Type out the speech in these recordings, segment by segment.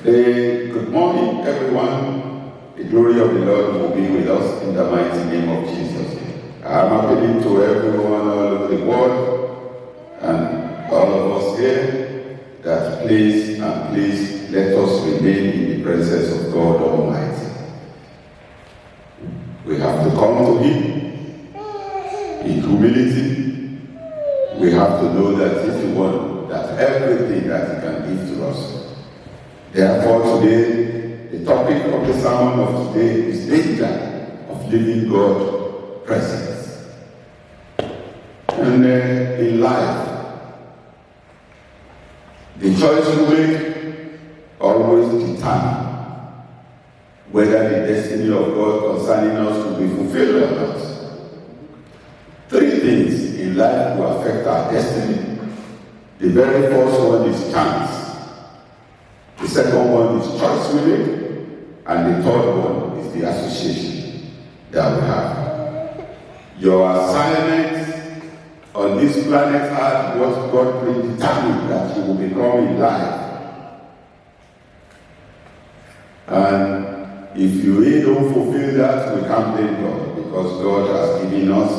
Good morning, everyone. The glory of the Lord will be with us in the mighty name of Jesus. I'm appealing to everyone all over the world and all of us here that please let us remain in the presence of God Almighty. We have to come to Him in humility. We have to know that if we want that everything that He can give to us. Therefore, today, the topic of the sermon of today is danger of leaving God's presence. And in life, the choice we make always determines whether the destiny of God concerning us will be fulfilled or not. Three things in life will affect our destiny. The very first one is chance. The second one is choice we make, and the third one is the association that we have. Your assignment on this planet Earth, what God predetermined that you will become in life. And if you don't fulfill that, we can't blame God, because God has given us,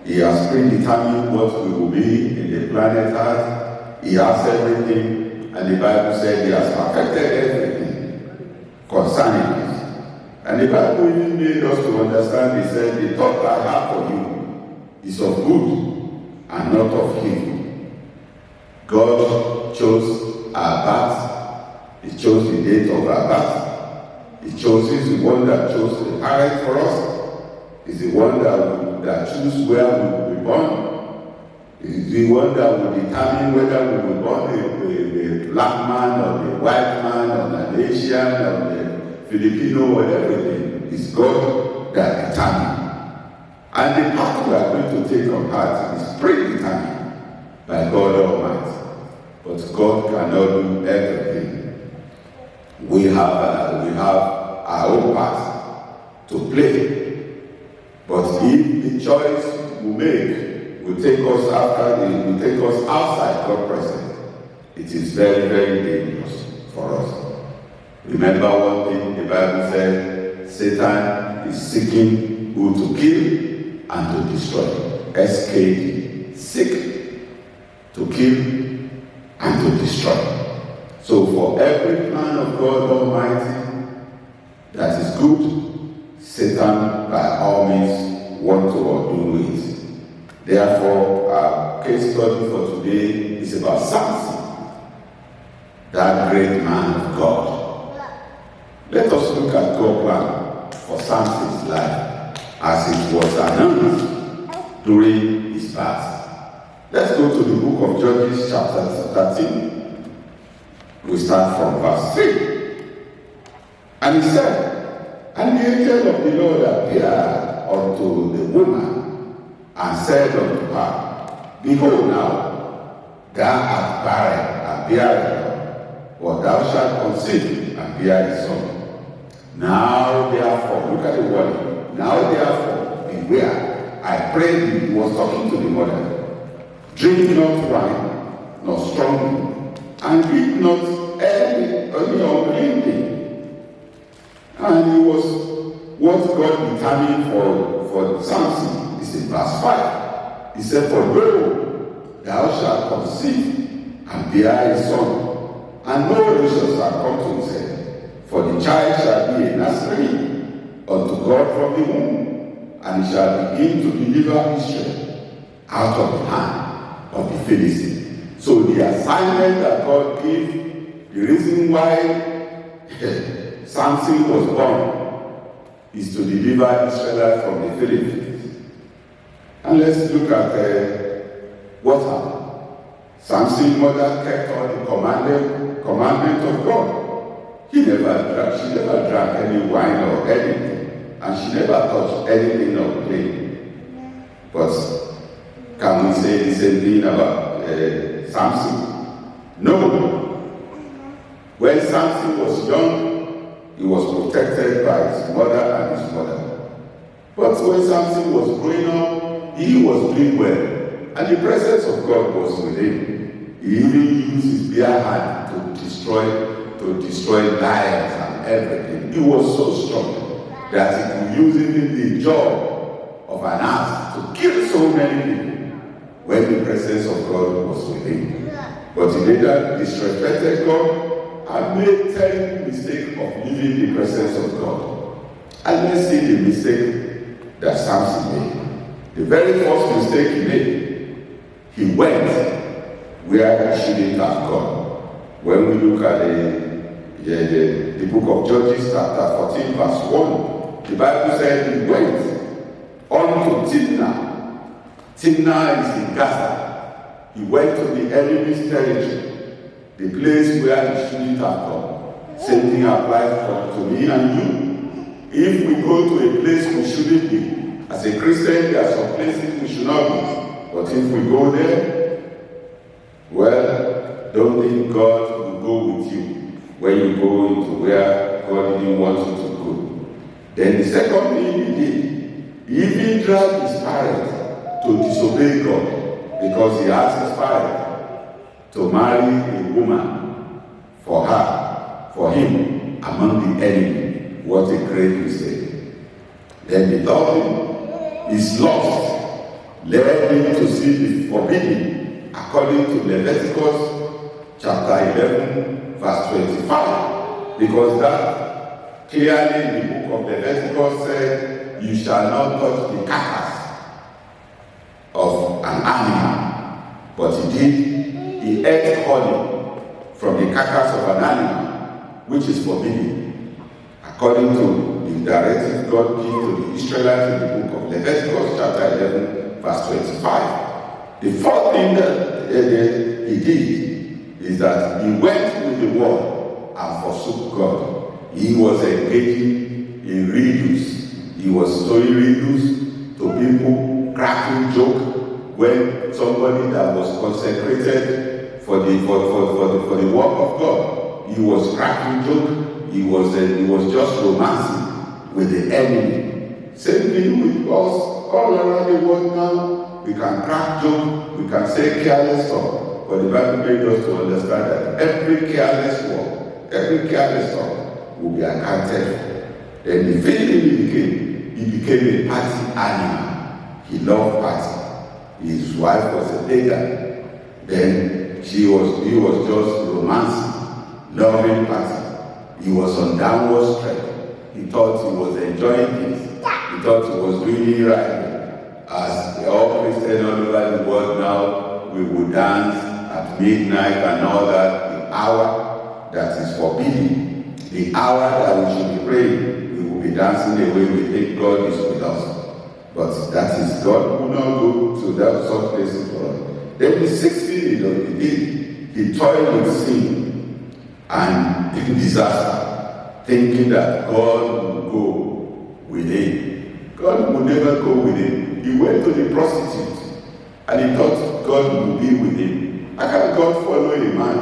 He has predetermined what we will be in the planet Earth. He has everything. And the Bible said He has perfected everything concerning us. And the Bible even made us to understand, He said, the thought I have for you is of good and not of evil. God chose our birth. He chose the date of our birth. He chooses the one that chose the parent for us. He's the one that chooses where we will be born. He's the one that will determine whether we will be born a black man or a white man or an Asian or a Filipino or everything. It's God that determines. And the path we are going to take on earth is predetermined by God Almighty. But God cannot do everything. We have our own part to play. But if the choice we make will take us outside God's presence, it is very, very dangerous for us. Remember one thing the Bible said, Satan is seeking who to kill and to destroy. SKD, seek to kill and to destroy. So for every plan of God Almighty that is good, Satan by all means wants to undo it. Therefore, our case study for today is about Samson, that great man of God. Let us look at God's plan for Samson's life as it was announced during his birth. Let's go to the book of Judges chapter 13. We start from verse 3. And he said, and the angel of the Lord appeared unto the woman and said unto her, behold now, thou art barren and bearest, but thou shalt conceive and bear a son. Now therefore, look at the word. Now therefore, beware. I pray thee, he was talking to the mother. Drink not wine, nor strong drink, and eat not any unclean thing. And it was what God determined for Samson. In verse 5, he said, for lo, thou shalt conceive and bear a son, and no razor shall come to his head, for the child shall be a Nazarene unto God from the womb, and he shall begin to deliver Israel out of the hand of the Philistines. So the assignment that God gave, the reason why Samson was born, is to deliver Israel from the Philistines. And let's look at what happened. Samson's mother kept all the commandment of God. She never drank any wine or anything, and she never touched anything of play. But can we say the same thing about Samson? No. When Samson was young, he was protected by his mother and his mother. But when Samson was growing up, he was doing well, and the presence of God was with him. He even used his bare hand to destroy to destroy lions and everything. He was so strong that he could use even the jaw of an ass to kill so many people when the presence of God was with him. But he later disrespected God and made terrible mistake of leaving the presence of God. And let's see the mistake that Samson made. The very first mistake he made, he went where he shouldn't have gone. When we look at the book of Judges chapter 14 verse 1, the Bible said he went on to Timnah. Timnah is in Gaza. He went to the enemy's territory, the place where he shouldn't have gone. Same thing applies to me and you. If we go to a place we shouldn't be, as a Christian, there are some places we should not be. But if we go there, well, don't think God will go with you when you go into where God didn't want you to go. Then the second thing he did, he even dragged his parents to disobey God because he asked his parents to marry a woman for him among the enemy. What a great mistake. Then the third thing, his lust led him to see the forbidden according to Leviticus chapter 11 verse 25, because that clearly in the book of Leviticus said, you shall not touch the carcass of an animal. But he did. He ate honey from the carcass of an animal, which is forbidden, according to the directive God gave to the Israelites in the book of Leviticus chapter 11 verse 25. The fourth thing that he did is that he went with the world and forsook God. He was engaging in riddles. He was throwing riddles to people, cracking joke when somebody that was consecrated for the work of God. He was cracking joke. He was just romancing with the enemy. Same thing with us all around the world now. We can crack joke, we can say careless stuff, but the Bible made us to understand that every careless word, every careless talk will be accounted for. Then the fifth thing he became a party animal. He loved party. His wife was a pagan. Then he was just romancing, loving party. He was on downward trend. He thought he was enjoying things. He thought he was doing it right. As all Christians all over the world now, we will dance at midnight and all that. The hour that is forbidden, the hour that we should be praying, we will be dancing the way we think God is with us. But that is God will not go to that such places for us. Then the sixth thing he did, he toiled with sin and disaster, thinking that God will go with him. God will never go with him. He went to the prostitute and he thought God would be with him. How can God follow a man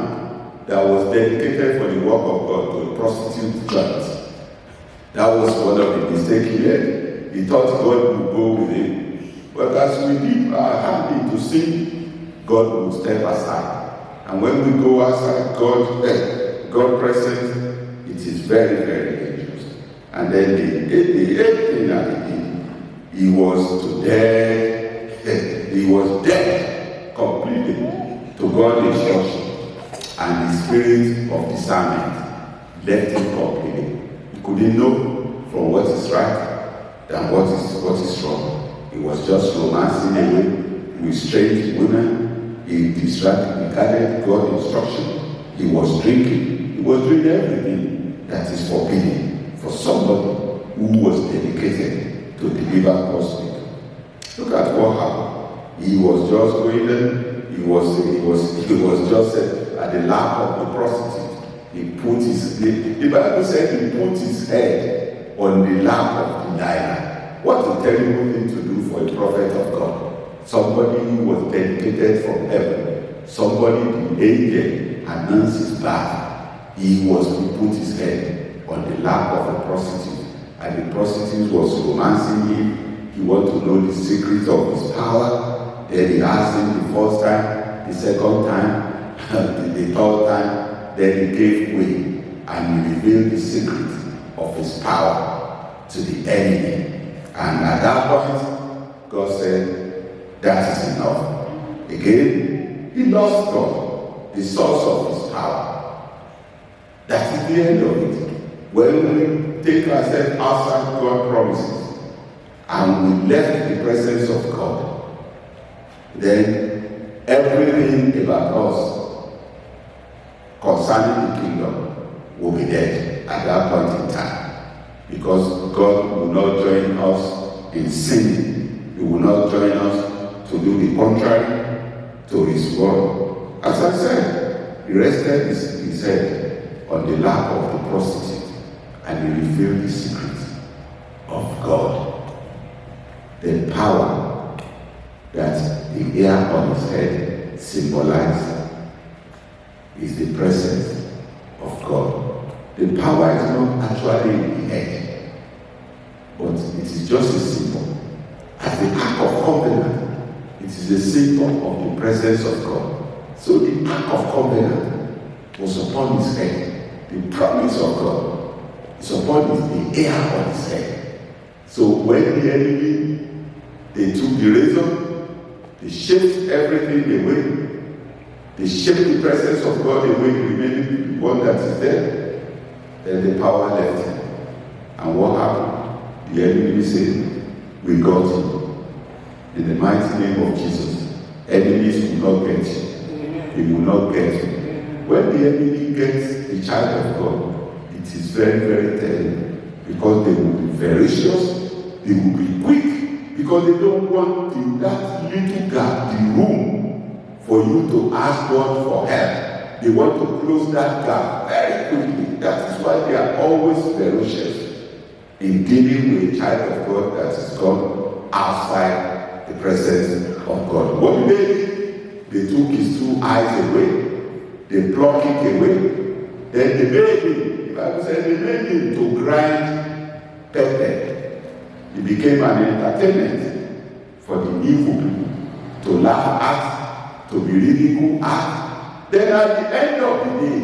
that was dedicated for the work of God to a prostitute church? That was one of the mistakes he made. He thought God would go with him. But as we dip our hand into sin, God will step aside. And when we go outside God presence, it is very, very dangerous. And then the eighth thing that he did, he was dead completely to God's instruction, and the spirit of discernment left him completely. He couldn't know from what is right than what is wrong. He was just romancing away with strange women. He regarded God's instruction. He was drinking. He was doing everything that is forbidden for somebody who was dedicated to deliver God's people. Look at what happened. He was just going there. He was just at the lap of the prostitute. The Bible said he put his head on the lap of Delilah. What a terrible thing to do for a prophet of God. Somebody who was dedicated from heaven. Somebody the angel announced his birth. He put his head on the lap of a prostitute. And the prostitute was romancing him. He wanted to know the secret of his power. Then he asked him the first time, the second time, the third time. Then he gave way. and he revealed the secret of his power to the enemy. And at that point, God said, that is enough. Again, he lost God, the source of his power. That is the end of it. When we take ourselves outside God's promises and we left the presence of God, then everything about us concerning the kingdom will be dead at that point in time. Because God will not join us in sin. He will not join us to do the contrary to his word. As I said, he rested his head on the lap of the prostitute and he revealed the secret of God. The power that the hair on his head symbolizes is the presence of God. The power is not actually in the head, but it is just a symbol. As the Ark of Covenant, it is a symbol of the presence of God. So the Ark of Covenant was upon his head. The promise of God is upon the hair on his head. So when the enemy, they took the razor, they shaped everything away, they shaped the presence of God away, remaining the one that is there. Then the power left him. And what happened? The enemy said, we got him. In the mighty name of Jesus, enemies will not get you. He will not get you. When the enemy gets the child of God, it is very, very terrible. Because they will be ferocious, they will be quick, because they don't want that little gap, the room, for you to ask God for help. They want to close that gap very quickly. That is why they are always ferocious in dealing with a child of God that is gone outside the presence of God. What did they do? They took his two eyes away, they plucked it away, then they made him, the Bible said they made him to grind pepper. It became an entertainment for the evil people to laugh at, to be ridiculed at. Then at the end of the day,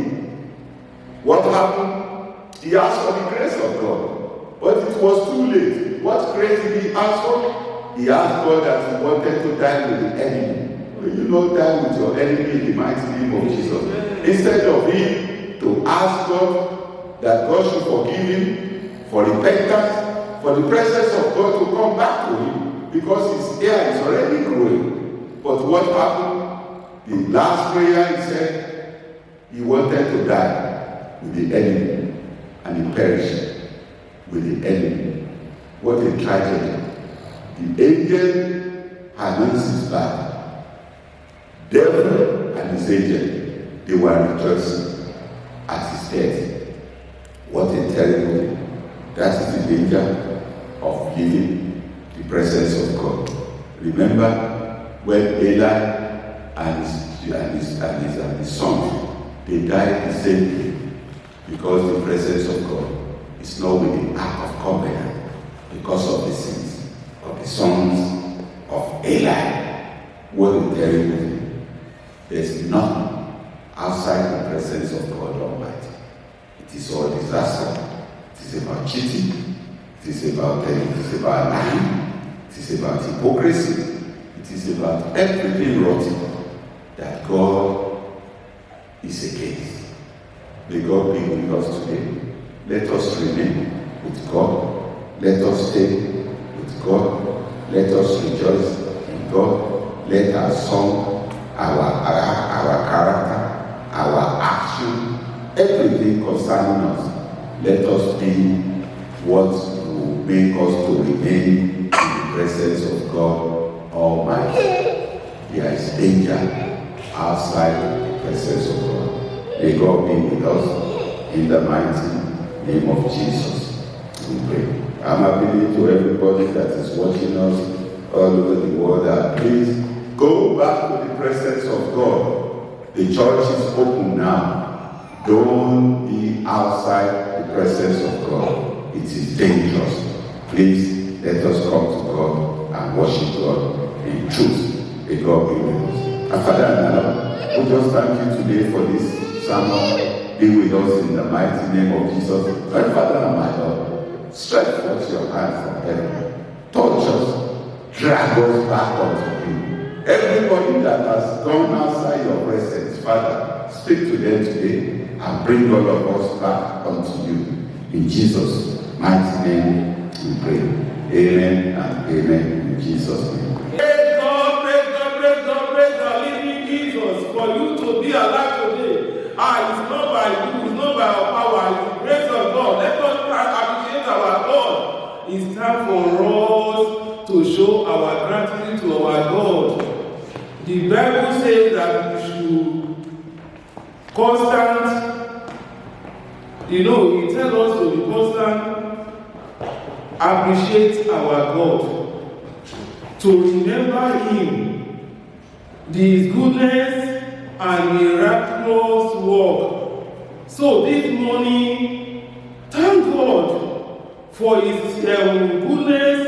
what happened? He asked for the grace of God. But it was too late. What grace did he ask for? He asked God that he wanted to die with the enemy. Will you not die with your enemy in the mighty name of Jesus? Instead of him to ask God that God should forgive him for repentance, for the presence of God to come back to him, because his hair is already growing. But what happened? The last prayer he said, he wanted to die with the enemy, and he perished with the enemy. What a tragedy. The angel announced his back. Devil and his angel, they were rejoicing at his death. What a terrible thing. That is the danger of leaving the presence of God. Remember when Eli and his son, they died the same day, because the presence of God is not with the Ark of Covenant, because of the sins of the sons of Eli. What a terrible thing. There's nothing outside the presence of God Almighty. It is all disaster. It is about cheating. It is about lying. It is about hypocrisy. It is about everything rotten that God is against. May God be with us today. Let us remain with God. Let us stay with God. Let us rejoice in God. Let our song, our character, our action, everything concerning us, let us be what will make us to remain in the presence of God Almighty. There is danger outside the presence of God. May God be with us in the mighty name of Jesus. We pray. I'm appealing to everybody that is watching us all over the world that please go back to the presence of God. The church is open now. Don't be outside the presence of God. It is dangerous. Please let us come to God and worship God in truth. May God be with us. And Father and Lord, we just thank you today for this sermon be with us in the mighty name of Jesus. My Father and my Lord, stretch forth your hand from heaven. Touch us, drag us back unto you. Everybody that has gone outside your presence, Father, speak to them today and bring all of us back unto you. In Jesus' mighty name we pray. Amen and amen in Jesus' name. Praise God, praise God, praise God, praise the living Jesus for you to be alive today. It's not by you, it's not by our power, it's the grace of God. Let us appreciate our God. It's time for us to show our gratitude to our God. The Bible says that we should constant, it tells us to be constant, appreciate our God, to remember Him, His goodness and miraculous work. So this morning, thank God for His goodness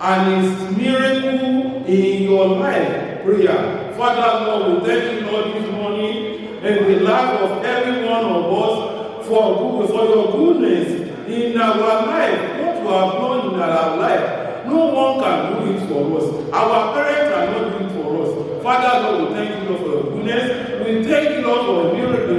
and His miracle in your life. Prayer. Father, Lord, we thank you, Lord, this morning in the life of every one of us for your goodness in our life, what you have done in our life. No one can do it for us. Our parents are not doing it for us. Father, Lord, we thank you, Lord, for your goodness. We thank you, Lord, for the miracle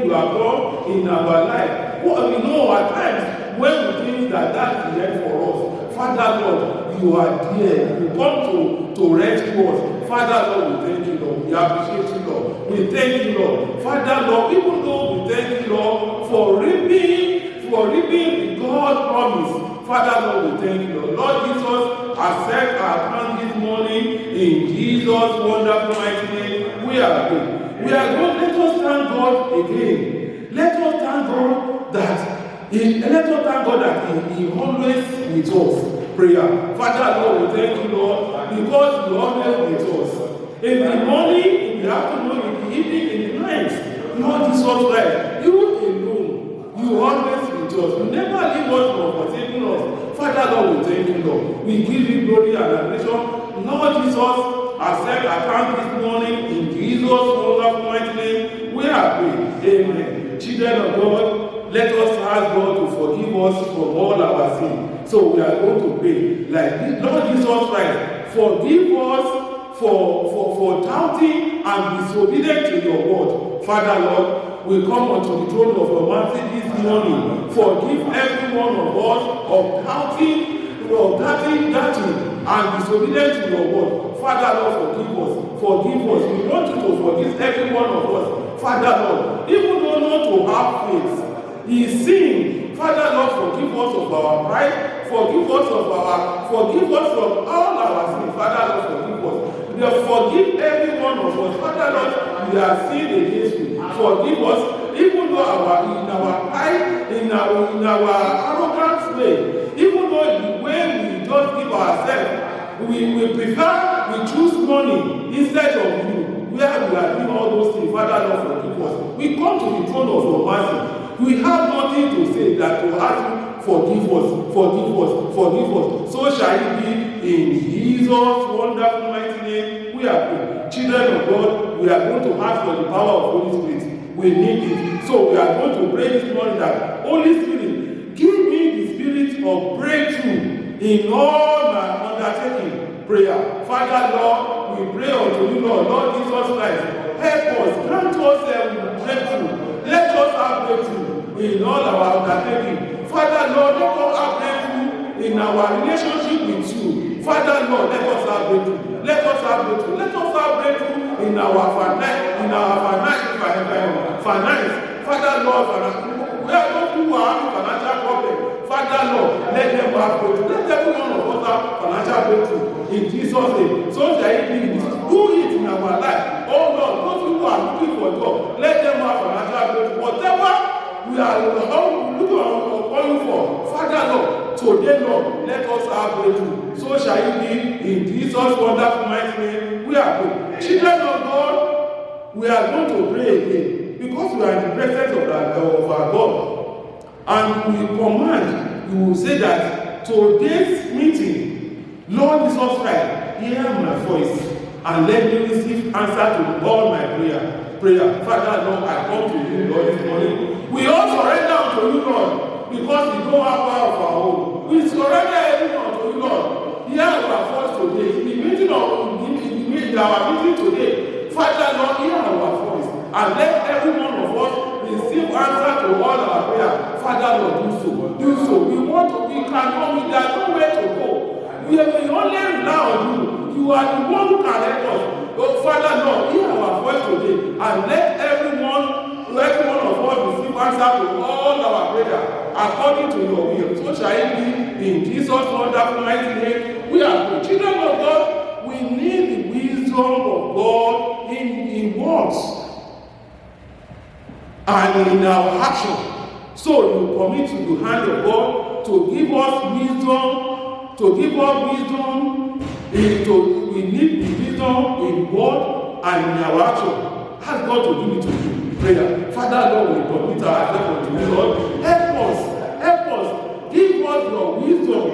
you have done in our life. Well, we know at times when we think that that's the end for us. Father, Lord, you are there. You come to rescue us. Father, Lord, we thank you, Lord. We appreciate you, Lord. We thank you, Lord. Father, Lord, even though we thank you, Lord, for reaping the God promise. Father, Lord, we thank you, Lord. Lord Jesus, accept our thanks this morning in Jesus' wonderful mighty name. We are good. We are going. Let us thank God again. Let us thank God that He always with us. Prayer. Father, Lord, we thank you, Lord, because you always with us. In the morning, in the afternoon, in the evening, in the night, Lord Jesus Christ, you alone, you always with us. You never leave us nor forsaken us. Father, Lord, we thank you, Lord. We give you glory and adoration. Lord Jesus, accept our thanks this morning in Jesus' wonderful mighty name. We are praying. Amen. Children of God, let us ask God to forgive us from all our sins. So we are going to pray like this. Lord Jesus Christ, forgive us for doubting and disobedient to your word. Father, Lord, we come unto the throne of your mercy this morning. Forgive every one of us of doubting, and disobedient to your word. Father, Lord, forgive us. Forgive us. We want you to forgive every one of us. Father, Lord, even though not to have faith is sin. Father, Lord, forgive us of our pride. Forgive us from all our sins. Father, Lord, forgive us. We have forgive every one of us. Father, Lord, we have sinned against you. Forgive us, even though in our pride, in our arrogant way, even though the way we just give ourselves, we choose money instead of you. Where we are doing all those things, Father, Lord, forgive us. We come to the throne of your mercy. We have nothing to say that to ask you, forgive us, forgive us, forgive us. So shall it be in Jesus' wonderful mighty name. We are praying. Children of God, we are going to ask for the power of Holy Spirit. We need it. So we are going to pray this morning that Holy Spirit, give me the spirit of breakthrough in all my undertaking. Prayer. Father, Lord, we pray unto you, Lord Jesus Christ. Help us, grant us breakthrough. Let us have breakthrough in all our undertaking. Father, Lord, let us have breakthrough in our relationship with you. Father, Lord, let us have breakthrough. Let us have breakthrough. Let us have breakthrough in our finance. Father, Lord, where those who are having financial problems, Father, Lord, let them have breakthrough. Let every one of us have financial breakthrough in Jesus' name. So that it be do it in our life. Oh Lord, those who are looking for God, let them have financial breakthrough. Whatever we are looking upon you for, Father, Lord, today, Lord, let us have breakthrough. So shall it be in Jesus' wonderful mighty name. We are praying. Children of God, we are going to pray again because we are in the presence of our God. And we command, we will say that today's meeting, Lord Jesus Christ, hear my voice and let me receive answer to all my prayer. Prayer. Father, Lord, I come to you, Lord, this morning. We all surrender unto you, Lord, because we don't have power of our own. We surrender everyone unto you, Lord. Hear our voice today. In the meeting of our meeting today, Father, Lord, hear our voice. And let every one of us receive answer to all our prayer. Father, Lord, do so. Do so. We cannot, we have nowhere to go. We only rely on you. You are the one who can help us. Oh, Father, Lord, hear our voice today. And let every one of us receive answer to all our prayer according to your will. So shall it be in Jesus' wonderful mighty name. We are the children of God. We need the wisdom of God in words and in our action. So you commit to the hand of God to give us wisdom, we need the wisdom in word and in our action. Ask God to give it to you. Prayer. Father, Lord, we commit ourselves to you, Lord. Help us. Give us your wisdom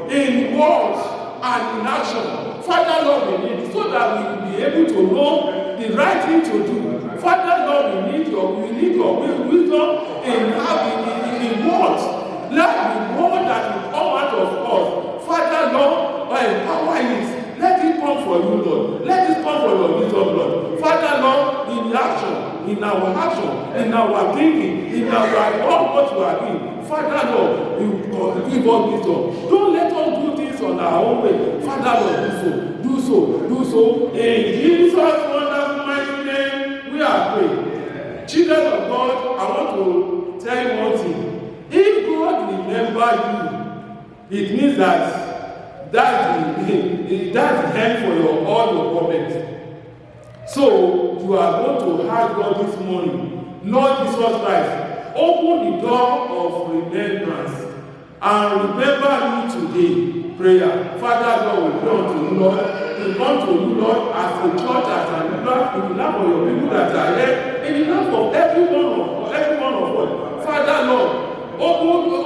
in words and in action. Father, Lord, we need it so that we will be able to know the right thing to do. Father, Lord, we need your wisdom in words. Let the word that will come out of us, Father, Lord, empower it. Let it come for you, Lord. Let it come for your wisdom, Lord. Father, Lord, in action, in our thinking, in all what you are doing. Father, Lord, you give us wisdom. Don't let us do things on our own way. Father, Lord, do so. In Jesus' wonderful mighty name, we are praying. Children of God, I want to tell you one thing. If God remember you, it means that's the end for all your problems. So you are going to ask God this morning, Lord Jesus Christ, open the door of remembrance and remember me today. Prayer. Father, Lord, we pray unto you, Lord. We come to you, Lord, as a church, as an emperor, in the love of your people that are here, in the love of every one of us. Father, Lord, open the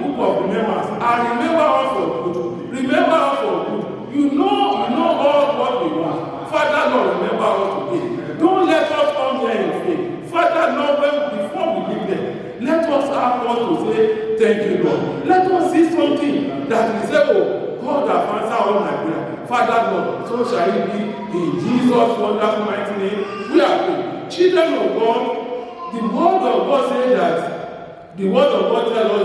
book of remembrance and remember us for good. Remember us for good. You know all what we want. Father, Lord, remember us today. Don't let us come here in faith. Father, Lord, before we leave them, let us ask God to say, thank you, Lord. Let us see something that we say, oh, God has answered all my prayer. Father, Lord, so shall it be in Jesus' wonderful mighty name. We are praying. Children of God, the word of God says that, the word of God tells us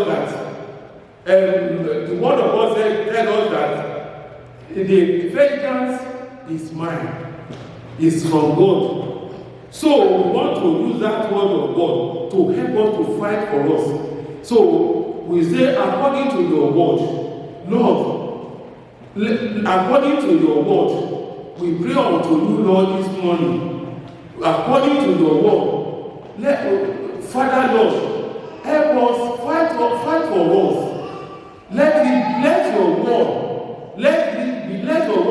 that the vengeance is mine, is from God. So we want to use that word of God to help us to fight for us. So we say, according to your word, Lord, according to your word, we pray unto you, Lord, this morning. According to your word, Father, Lord, help us fight for us. Let your word, let your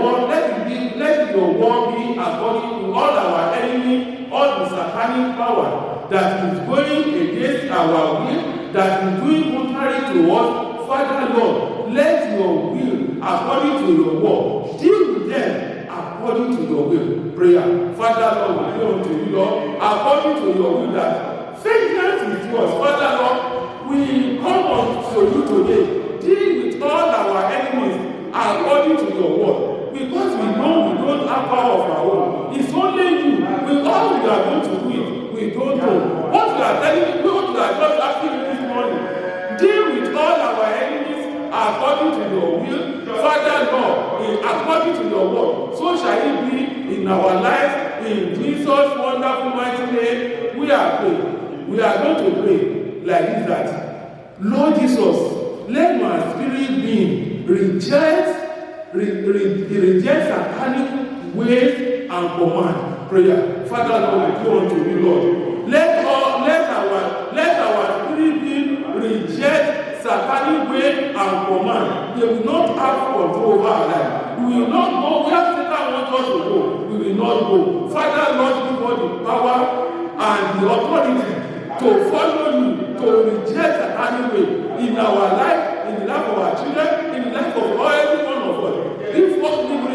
word be according to all our enemy, all the satanic power that is going against our will, that is doing contrary to us. Father, Lord, let your will, according to your word, deal with them according to your will. Prayer. Father, Lord, we pray unto you, Lord, according to your will, that vengeance is yours. Father, Lord, we come unto you today. Deal with all our enemies according to your word. Because we know we don't have power of our own. It's only you. With all we are going to do it, we don't know. What we are telling you, what we are just asking you this morning, deal with all our enemies according to your will. Father, Lord, according to your word. So shall it be in our lives. In Jesus' wonderful mighty name, we are praying. We are going to pray like this, that Lord Jesus, let my spirit being reject satanic ways and command. Prayer. Father, Lord, we pray unto you, Lord. Let our spirit being reject satanic way and command. They will not have control over our life. We will not go where Satan wants us to go. We will not go. Father, Lord, give us the power and the authority to follow you, to reject satanic way in our life, in the life of our children, in the life of every one of us. If we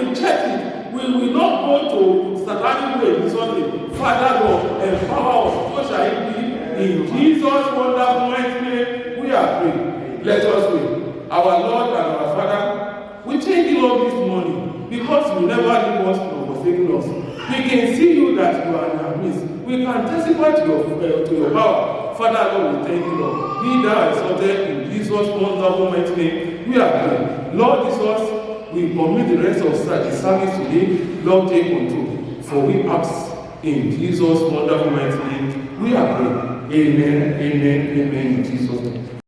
reject it, we will not go to satanic way in Sunday. Father Lord, empower us. So shall it be. In Jesus' wonderful mighty name, we are praying. Let us pray. Our Lord and our Father, we thank you, Lord, this morning because you never leave us nor forsake us. We can see you that you are in our midst. We can testify to your power. Father, Lord, we thank you, Lord. Be thou exalted in Jesus' wonderful mighty name. We are praying. Lord Jesus, we commit the rest of the service today. Lord, take control. For we ask in Jesus' wonderful mighty name. We are praying. Amen, amen, amen, in Jesus' name.